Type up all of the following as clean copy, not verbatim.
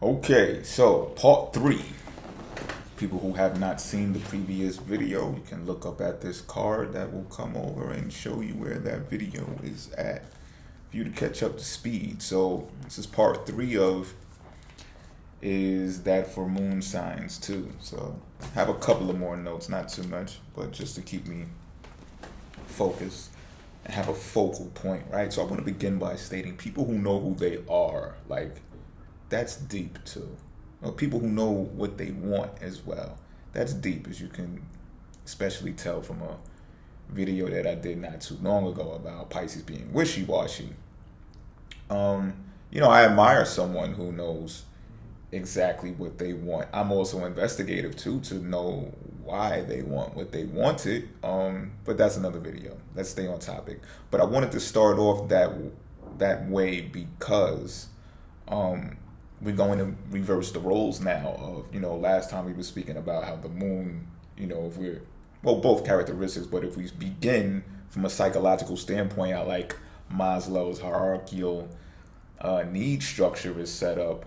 Okay, so part three. People who have not seen the previous video, you can look up at this card that will come over and show you where that video is at for you to catch up to speed. So this is part three of is that for moon signs too. So I have a couple of more notes, not too much, but just to keep me focused and have a focal point, right? So I want to begin by stating people who know who they are, like that's deep too. Or people who know what they want as well. That's deep, as you can especially tell from a video that I did not too long ago about Pisces being wishy-washy. I admire someone who knows exactly what they want. I'm also investigative too, to know why they want what they wanted. But that's another video. Let's stay on topic. But I wanted to start off that way because we're going to reverse the roles now of, last time we were speaking about how the moon, if we're, both characteristics, but if we begin from a psychological standpoint, how like Maslow's hierarchical need structure is set up,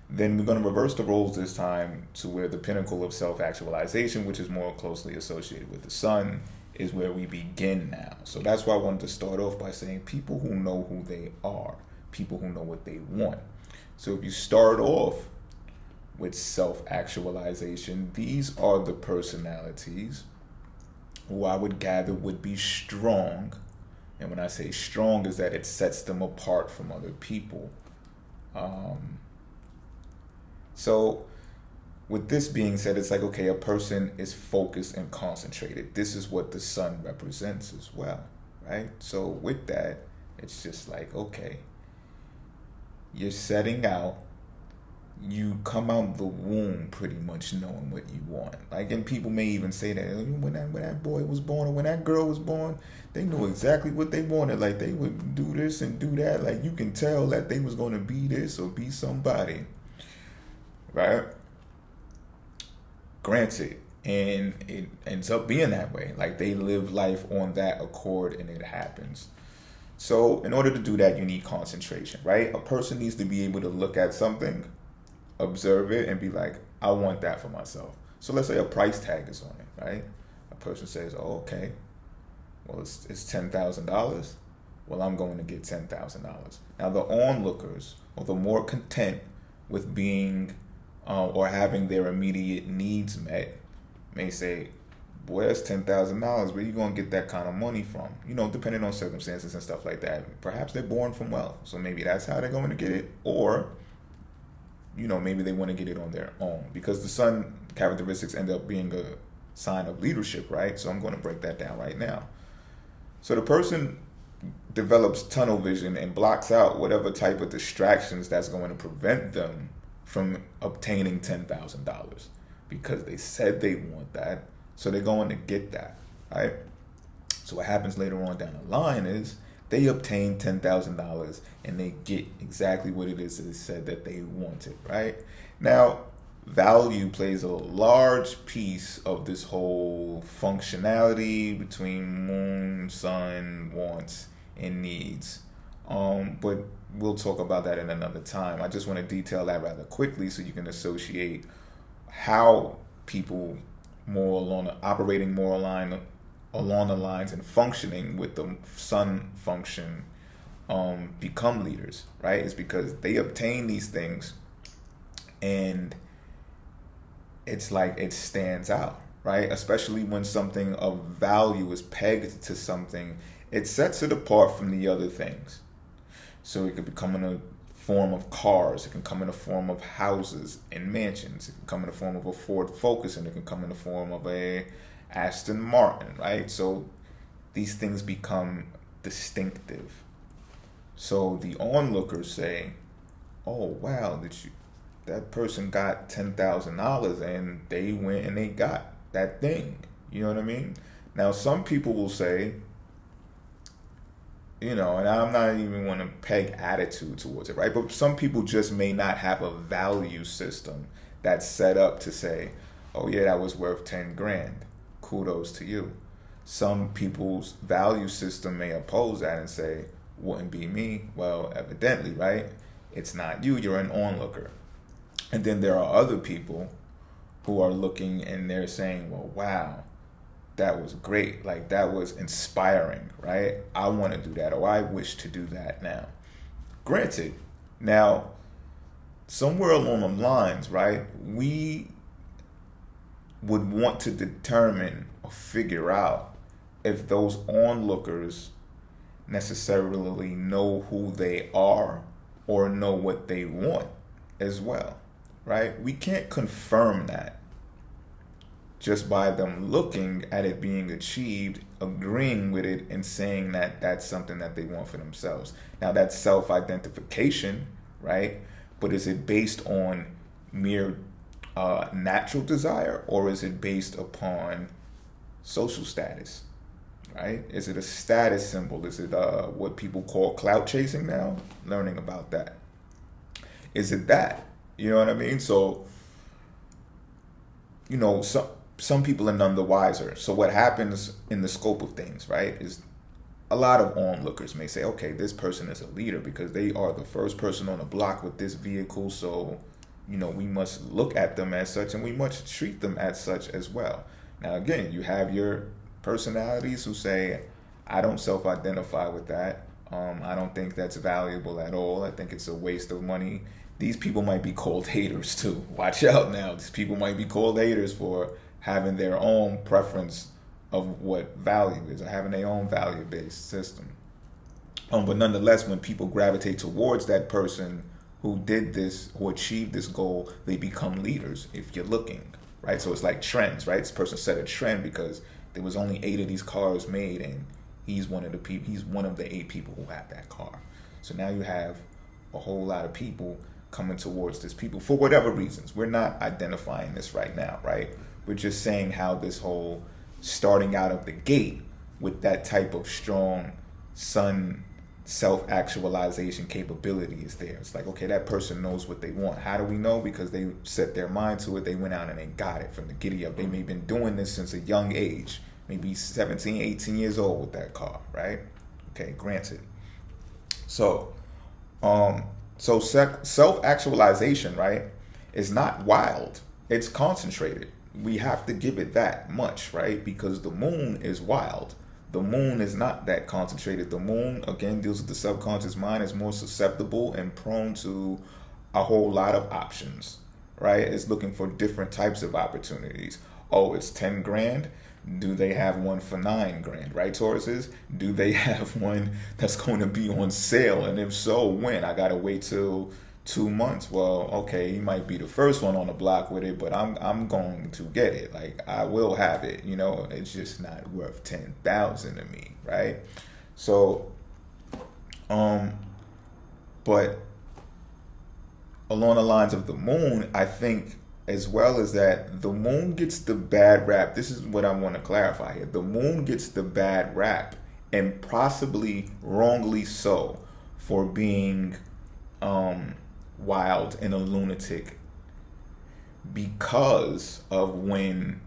then we're going to reverse the roles this time to where the pinnacle of self-actualization, which is more closely associated with the sun, is where we begin now. So that's why I wanted to start off by saying people who know who they are, people who know what they want. So if you start off with self-actualization, these are the personalities who I would gather would be strong. And when I say strong, is that it sets them apart from other people. So with this being said, it's like, okay, a person is focused and concentrated. This is what the sun represents as well, right? So with that, it's just like, okay, you're setting out, you come out the womb pretty much knowing what you want. Like, and people may even say that when that boy was born or when that girl was born, they knew exactly what they wanted. Like, they would do this and do that. Like, you can tell that they was going to be this or be somebody, right? Granted, and it ends up being that way. Like, they live life on that accord and it happens. So in order to do that, you need concentration, right? A person needs to be able to look at something, observe it, and be like, I want that for myself. So let's say a price tag is on it, right? A person says, oh, okay, well, it's $10,000. Well, I'm going to get $10,000. Now, the onlookers, or the more content with being or having their immediate needs met, may say, boy, that's $10,000. Where you gonna get that kind of money from? Depending on circumstances and stuff like that. Perhaps they're born from wealth, so maybe that's how they're going to get it. Or, maybe they want to get it on their own, because the sun characteristics end up being a sign of leadership, right? So I'm going to break that down right now. So the person develops tunnel vision and blocks out whatever type of distractions that's going to prevent them from obtaining $10,000, because they said they want that. So they're going to get that, right? So what happens later on down the line is they obtain $10,000 and they get exactly what it is that they said that they wanted, right? Now, value plays a large piece of this whole functionality between moon, sun, wants, and needs. But we'll talk about that in another time. I just want to detail that rather quickly so you can associate how people operating more along the lines and functioning with the sun function become leaders, right? It's because they obtain these things and it's like it stands out, right? Especially when something of value is pegged to something, it sets it apart from the other things. So it could become in a form of cars, it can come in the form of houses and mansions, it can come in the form of a Ford Focus, and it can come in the form of a Aston Martin, right? So these things become distinctive. So the onlookers say, oh wow, that person got $10,000 and they went and they got that thing. You know what I mean? Now some people will say, and I'm not even want to peg attitude towards it, right? But some people just may not have a value system that's set up to say, oh yeah, that was worth 10 grand. Kudos to you. Some people's value system may oppose that and say, wouldn't be me. Well, evidently, right? It's not you, you're an onlooker. And then there are other people who are looking and they're saying, well, wow, that was great. Like, that was inspiring, right? I want to do that, or I wish to do that now. Granted, now, somewhere along the lines, right, we would want to determine or figure out if those onlookers necessarily know who they are or know what they want as well, right? We can't confirm that just by them looking at it being achieved, agreeing with it, and saying that that's something that they want for themselves. Now, that's self-identification, right? But is it based on mere natural desire, or is it based upon social status, right? Is it a status symbol? Is it what people call clout chasing now? Learning about that. Is it that? You know what I mean? So, you know, some people are none the wiser. So what happens in the scope of things, right, is a lot of onlookers may say, okay, this person is a leader because they are the first person on the block with this vehicle, so, you know, we must look at them as such, and we must treat them as such as well. Now, again, you have your personalities who say, I don't self-identify with that. I don't think that's valuable at all. I think it's a waste of money. These people might be called haters too. Watch out now. These people might be called haters for having their own preference of what value is, or having their own value-based system. But nonetheless, when people gravitate towards that person who did this, who achieved this goal, they become leaders if you're looking, right? So it's like trends, right? This person set a trend because there was only 8 of these cars made, and he's one of the people, he's one of the 8 people who have that car. So now you have a whole lot of people coming towards this people for whatever reasons. We're not identifying this right now, right? We're just saying how this whole starting out of the gate with that type of strong self-actualization capability is there. It's like, okay, that person knows what they want. How do we know? Because they set their mind to it. They went out and they got it from the giddy up. They may have been doing this since a young age, maybe 17, 18 years old with that car, right? Okay, granted. So, self-actualization, right, is not wild. It's concentrated. We have to give it that much, right? Because the moon is wild. The moon is not that concentrated. The moon, again, deals with the subconscious mind, is more susceptible and prone to a whole lot of options, right? It's looking for different types of opportunities. Oh, it's 10 grand. Do they have one for 9 grand, right, Tauruses? Do they have one that's going to be on sale? And if so, when? I got to wait till 2 months. Well, okay, you might be the first one on the block with it, but I'm going to get it. Like, I will have it, you know. It's just not worth 10,000 to me, right? So, but along the lines of the moon, I think as well as that, the moon gets the bad rap. This is what I want to clarify here. The moon gets the bad rap, and possibly wrongly so, for being wild and a lunatic, because of when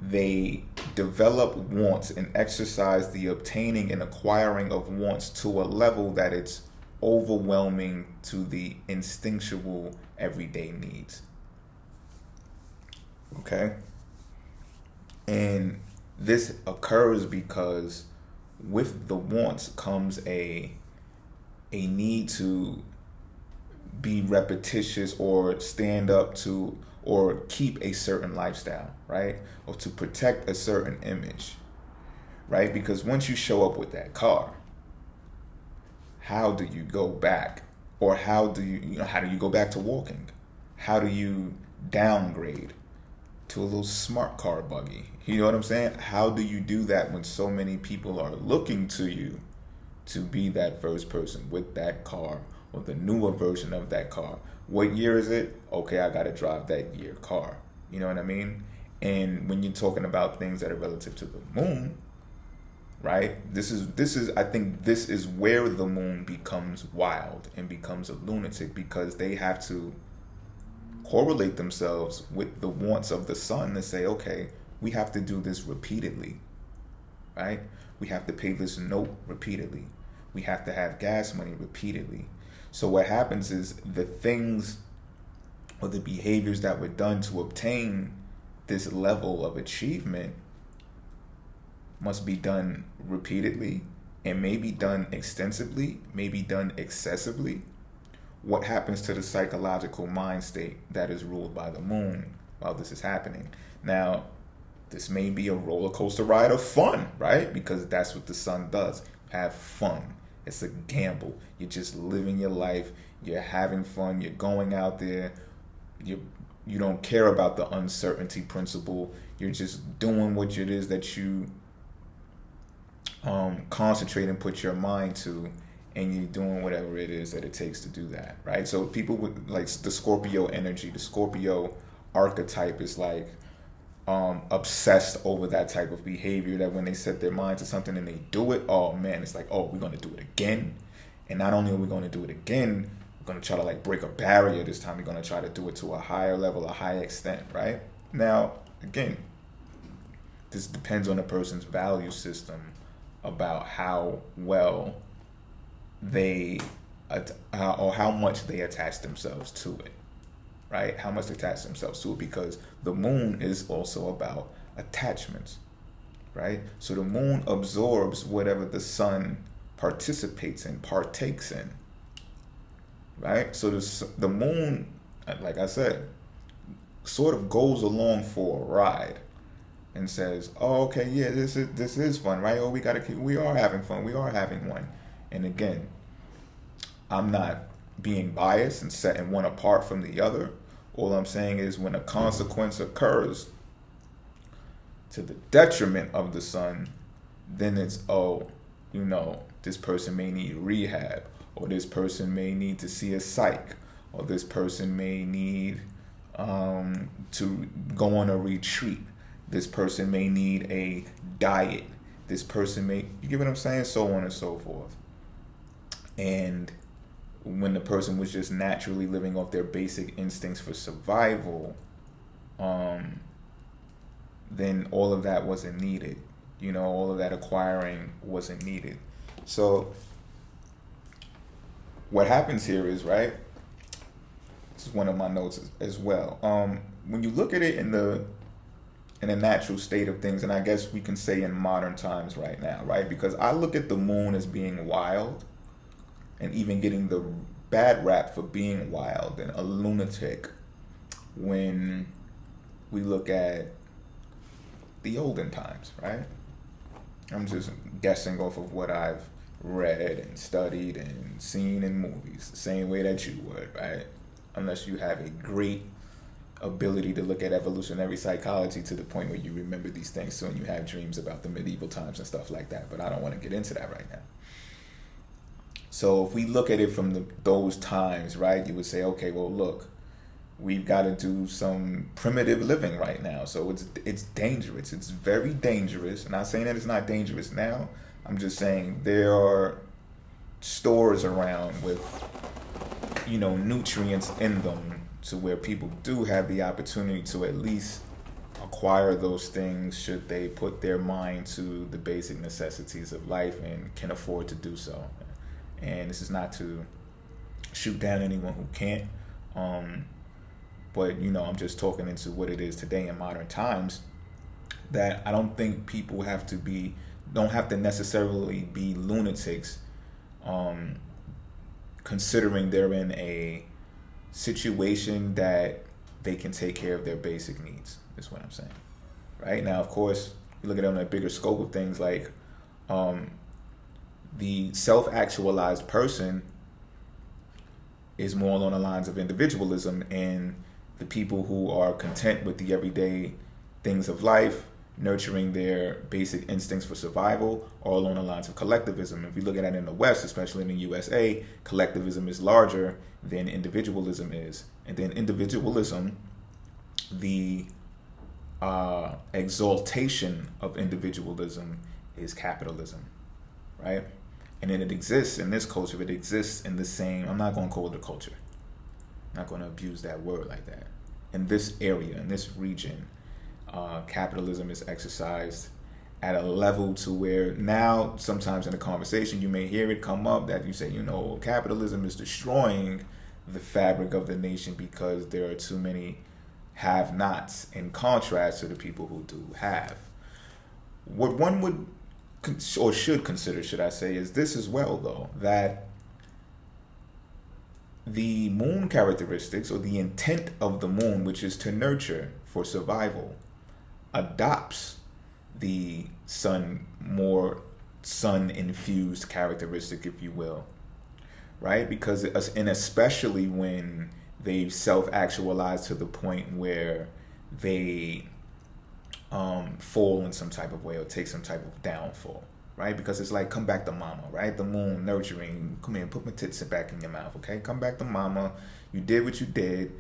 they develop wants and exercise the obtaining and acquiring of wants to a level that it's overwhelming to the instinctual everyday needs. Okay? And this occurs because with the wants comes a need to be repetitious or stand up to or keep a certain lifestyle, right? Or to protect a certain image, right? Because once you show up with that car, how do you go back? Or how do you go back to walking? How do you downgrade to a little smart car buggy? You know what I'm saying? How do you do that when so many people are looking to you to be that first person with that car or the newer version of that car? What year is it? Okay, I got to drive that year car. You know what I mean? And when you're talking about things that are relative to the moon, right? This is I think this is where the moon becomes wild and becomes a lunatic, because they have to correlate themselves with the wants of the sun to say, okay, we have to do this repeatedly, right? We have to pay this note repeatedly. We have to have gas money repeatedly. So what happens is the things or the behaviors that were done to obtain this level of achievement must be done repeatedly, and may be done extensively, may be done excessively. What happens to the psychological mind state that is ruled by the moon while this is happening? Now, this may be a roller coaster ride of fun, right? Because that's what the sun does. Have fun. It's a gamble. You're just living your life. You're having fun. You're going out there. You don't care about the uncertainty principle. You're just doing what it is that you concentrate and put your mind to, and you're doing whatever it is that it takes to do that, right? So people with like the Scorpio energy, the Scorpio archetype is like obsessed over that type of behavior, that when they set their mind to something and they do it, oh man, it's like, oh, we're going to do it again. And not only are we going to do it again, we're going to try to like break a barrier. This time we're going to try to do it to a higher level, a higher extent, right? Now, again, this depends on a person's value system about how well they, or how much they attach themselves to it, right? How much they attach themselves to it, because the moon is also about attachments, right? So the moon absorbs whatever the sun participates in, partakes in, right? So the moon, like I said, sort of goes along for a ride and says, oh, okay, yeah, this is fun, right? Oh, we are having fun. We are having one. And again, I'm not being biased and setting one apart from the other. All I'm saying is when a consequence occurs to the detriment of the sun, then it's, oh, this person may need rehab, or this person may need to see a psych, or this person may need to go on a retreat. This person may need a diet. This person may, you get what I'm saying? So on and so forth. And when the person was just naturally living off their basic instincts for survival, then all of that wasn't needed. All of that acquiring wasn't needed. So what happens here is, right, this is one of my notes as well. When you look at it in a natural state of things, and I guess we can say in modern times right now, right? Because I look at the moon as being wild, and even getting the bad rap for being wild and a lunatic when we look at the olden times, right? I'm just guessing off of what I've read and studied and seen in movies, the same way that you would, right? Unless you have a great ability to look at evolutionary psychology to the point where you remember these things so and you have dreams about the medieval times and stuff like that. But I don't want to get into that right now. So if we look at it from those times, right, you would say, okay, well, look, we've got to do some primitive living right now. So it's dangerous. It's very dangerous. I'm not saying that it's not dangerous now. I'm just saying there are stores around with, nutrients in them to where people do have the opportunity to at least acquire those things should they put their mind to the basic necessities of life and can afford to do so. And this is not to shoot down anyone who can't, but I'm just talking into what it is today in modern times, that I don't think people don't have to necessarily be lunatics, considering they're in a situation that they can take care of their basic needs, is what I'm saying. Right now, of course, you look at it on a bigger scope of things, like the self-actualized person is more along the lines of individualism, and the people who are content with the everyday things of life, nurturing their basic instincts for survival, are along the lines of collectivism. If you look at it in the West, especially in the USA, collectivism is larger than individualism is. And then individualism, the exaltation of individualism, is capitalism, right? And then it exists in this culture. It exists in the same, I'm not going to call it a culture. I'm not going to abuse that word like that. In this area, in this region, capitalism is exercised at a level to where now sometimes in a conversation you may hear it come up that you say, capitalism is destroying the fabric of the nation because there are too many have-nots in contrast to the people who do have. What one would or should consider, should I say, is this as well, though, that the moon characteristics, or the intent of the moon, which is to nurture for survival, adopts the more sun-infused characteristic, if you will, right? Because, and especially when they've self-actualized to the point where they fall in some type of way or take some type of downfall, right? Because it's like, come back to mama, right? The moon nurturing, come here, put my tits back in your mouth, okay? Come back to mama. You did what you did,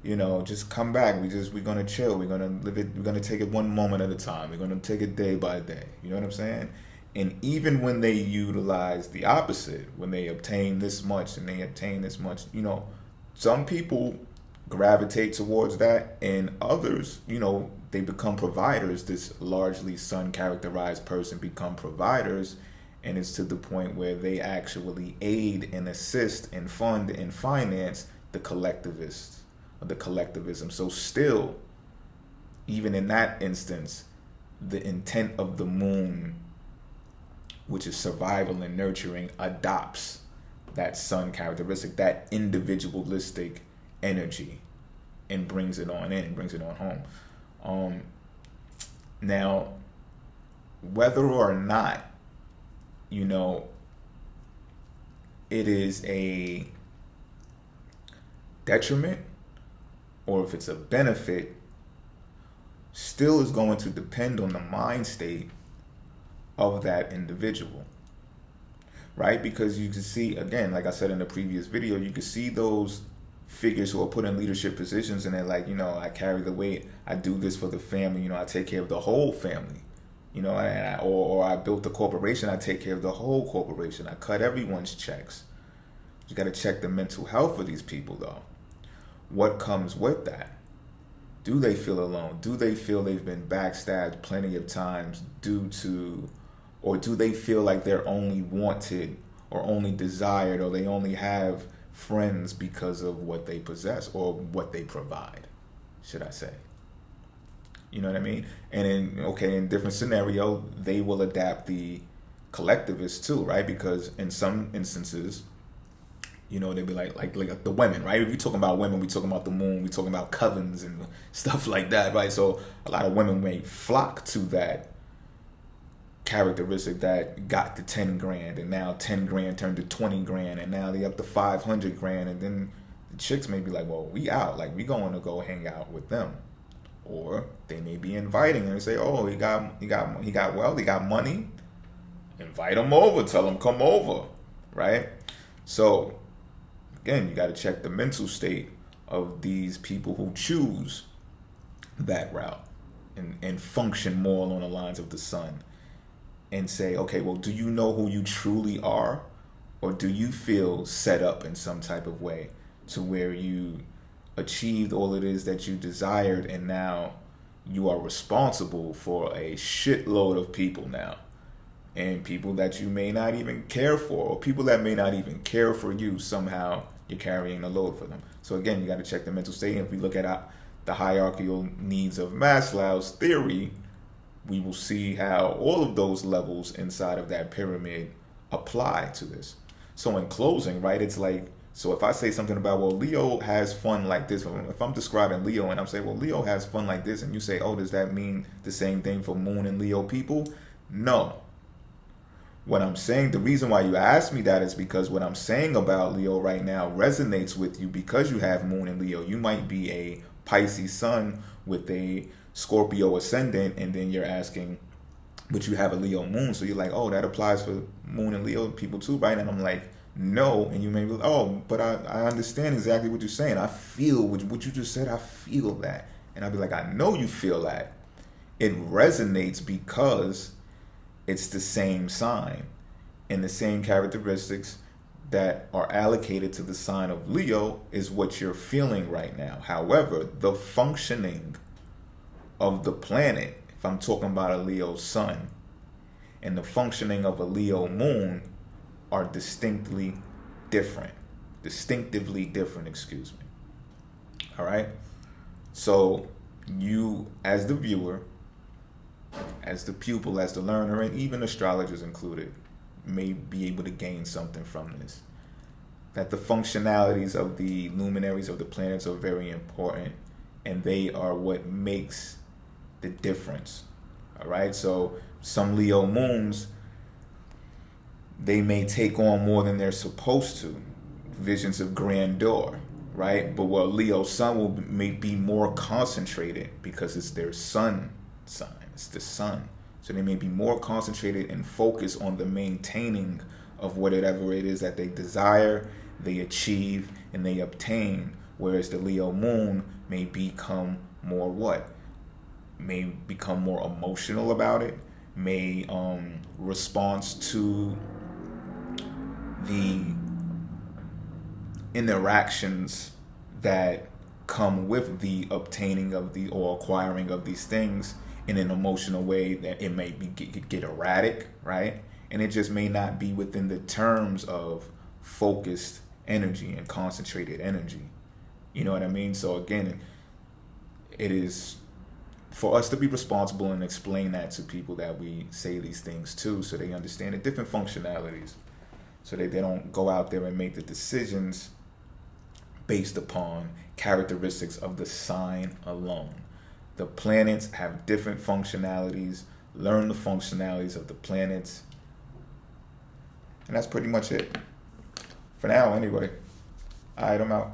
just come back. We're gonna chill. We're gonna live it. We're gonna take it one moment at a time. We're gonna take it day by day. You know what I'm saying? And even when they utilize the opposite, when they obtain this much and they obtain this much, some people gravitate towards that, and others, they become providers. This largely sun characterized person become providers, and it's to the point where they actually aid and assist and fund and finance the collectivists, or the collectivism. So still, even in that instance, the intent of the moon, which is survival and nurturing, adopts that sun characteristic, that individualistic energy, and brings it on in, and brings it on home. Now, whether or not, it is a detriment or if it's a benefit, still is going to depend on the mind state of that individual, right? Because you can see, again, like I said in the previous video, you can see those figures who are put in leadership positions and they're like, I carry the weight, I do this for the family, I take care of the whole family, and I built the corporation, I take care of the whole corporation, I cut everyone's checks. You got to check the mental health of these people, though. What comes with that? Do they feel alone? Do they feel they've been backstabbed plenty of times or do they feel like they're only wanted or only desired, or they only have friends because of what they possess or what they provide, should I say? You know what I mean? And in different scenario, they will adapt the collectivists too, right? Because in some instances, they'd be like the women, right? If you're talking about women, we're talking about the moon, we're talking about covens and stuff like that, right? So a lot of women may flock to that characteristic that got to 10 grand, and now 10 grand turned to 20 grand, and now they up to 500 grand, and then the chicks may be like, well, we out, like we going to go hang out with them. Or they may be inviting them and say, oh, he got wealth, he got money, invite him over, tell him come over, right? So again, you got to check the mental state of these people who choose that route and function more along the lines of the sun, and say, okay, well, do you know who you truly are? Or do you feel set up in some type of way to where you achieved all it is that you desired, and now you are responsible for a shitload of people now, and people that you may not even care for, or people that may not even care for you, somehow you're carrying the load for them. So again, you got to check the mental state. And if we look at the hierarchical needs of Maslow's theory, we will see how all of those levels inside of that pyramid apply to this. So in closing, right, it's like, so if I say something about, well, Leo has fun like this, if I'm describing Leo and I'm saying, well, Leo has fun like this, and you say, oh, does that mean the same thing for Moon and Leo people? No. What I'm saying, the reason why you asked me that is because what I'm saying about Leo right now resonates with you because you have Moon and Leo. You might be a Pisces sun with a Scorpio ascendant, and then you're asking, but you have a Leo moon, so you're like, oh, that applies for Moon and Leo people too, right? And I'm like, no. And you may be like, oh, but I understand exactly what you're saying. I feel what you just said. I feel that. And I'll be like, I know you feel that. It resonates because it's the same sign and the same characteristics that are allocated to the sign of Leo is what you're feeling right now. However, the functioning of the planet, if I'm talking about a Leo sun, and the functioning of a Leo moon are distinctly different. distinctively different, excuse me. All right? So you, as the viewer, as the pupil, as the learner, and even astrologers included, may be able to gain something from this. That the functionalities of the luminaries of the planets are very important, and they are what makes the difference. All right? So some Leo moons, they may take on more than they're supposed to. Visions of grandeur, right? But what Leo sun may be more concentrated because it's their sun sign. It's the sun. So they may be more concentrated and focused on the maintaining of whatever it is that they desire, they achieve, and they obtain. Whereas the Leo moon may become more what? May become more emotional about it, may response to the interactions that come with the obtaining of the or acquiring of these things in an emotional way, that it may be get erratic, right? And it just may not be within the terms of focused energy and concentrated energy. You know what I mean? So again, it is for us to be responsible and explain that to people that we say these things to, so they understand the different functionalities, so that they don't go out there and make the decisions based upon characteristics of the sign alone. The planets have different functionalities. Learn the functionalities of the planets. And that's pretty much it. For now, anyway. All right, I'm out.